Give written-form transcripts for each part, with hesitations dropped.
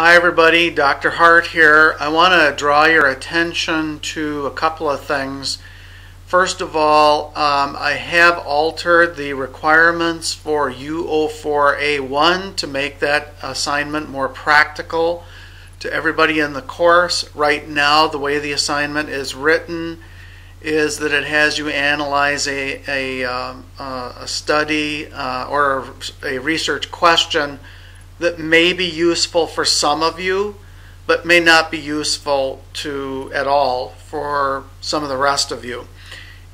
Hi everybody, Dr. Hart here. I want to draw your attention to a couple of things. First of all, I have altered the requirements for u04a1 to make that assignment more practical to everybody in the course. Right now, the way the assignment is written is that it has you analyze a study or a research question that may be useful for some of you, but may not be useful at all for some of the rest of you.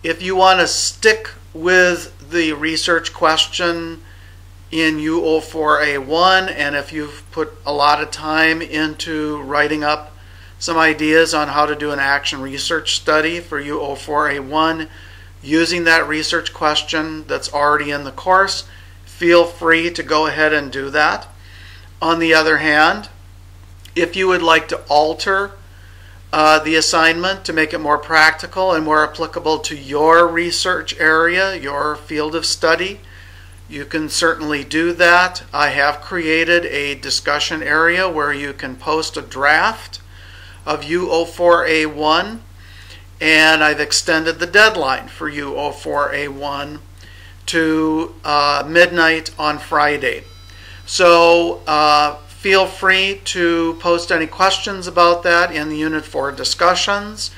If you want to stick with the research question in u04a1, and if you've put a lot of time into writing up some ideas on how to do an action research study for u04a1 using that research question that's already in the course, feel free to go ahead and do that. On the other hand, if you would like to alter the assignment to make it more practical and more applicable to your research area, your field of study, you can certainly do that. I have created a discussion area where you can post a draft of u04a1, and I've extended the deadline for u04a1 to midnight on Friday. So feel free to post any questions about that in the Unit 4 discussions.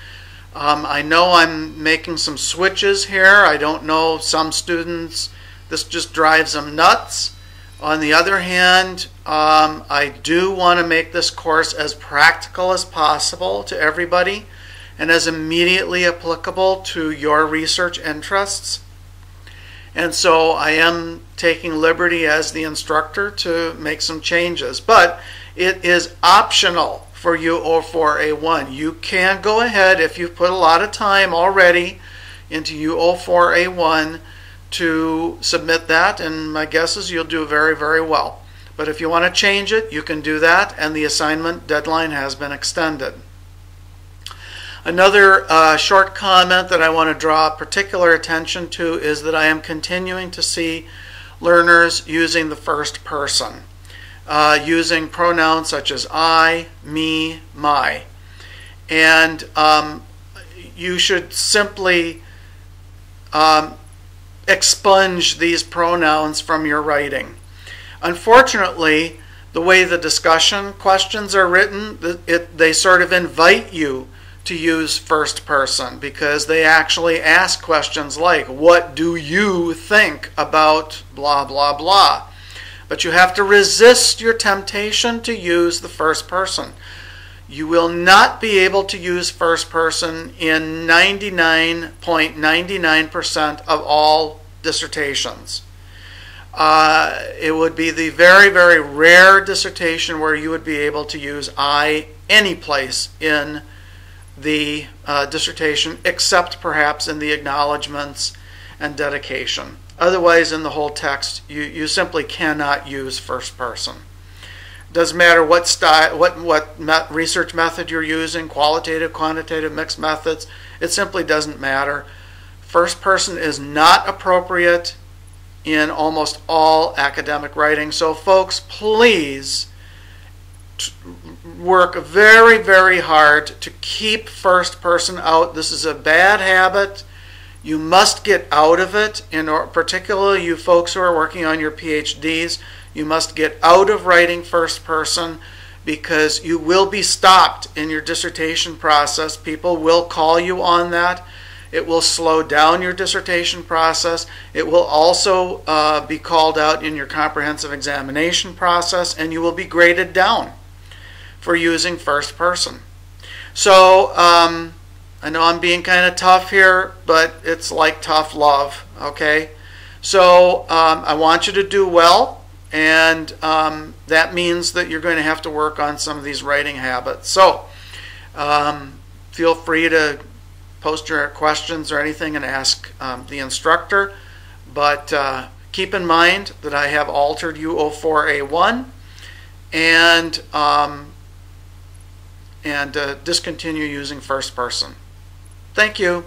I know I'm making some switches here. I don't know, some students, this just drives them nuts. On the other hand, I do want to make this course as practical as possible to everybody and as immediately applicable to your research interests. And so I am taking liberty as the instructor to make some changes. But it is optional for u04a1. You can go ahead, if you've put a lot of time already into u04a1, to submit that, and my guess is you'll do very, very well. But if you want to change it, you can do that, and the assignment deadline has been extended. Another short comment that I want to draw particular attention to is that I am continuing to see learners using the first person, using pronouns such as I, me, my. And you should simply expunge these pronouns from your writing. Unfortunately, the way the discussion questions are written, they sort of invite you to use first person, because they actually ask questions like, what do you think about blah, blah, blah? But you have to resist your temptation to use the first person. You will not be able to use first person in 99.99% of all dissertations. It would be the very, very rare dissertation where you would be able to use I any place in the dissertation, except perhaps in the acknowledgments and dedication. Otherwise, in the whole text, you simply cannot use first person. Doesn't matter what style, what research method you're using, qualitative, quantitative, mixed methods, it simply doesn't matter. First person is not appropriate in almost all academic writing. So folks, please work very, very hard to keep first person out. This is a bad habit. You must get out of it. Particularly you folks who are working on your PhDs, you must get out of writing first person, because you will be stopped in your dissertation process. People will call you on that. It will slow down your dissertation process. It will also be called out in your comprehensive examination process, and you will be graded down for using first person. So I know I'm being kind of tough here, but it's like tough love, okay? So I want you to do well, and that means that you're going to have to work on some of these writing habits. So feel free to post your questions or anything and ask the instructor, but keep in mind that I have altered u04a1 and discontinue using first person. Thank you.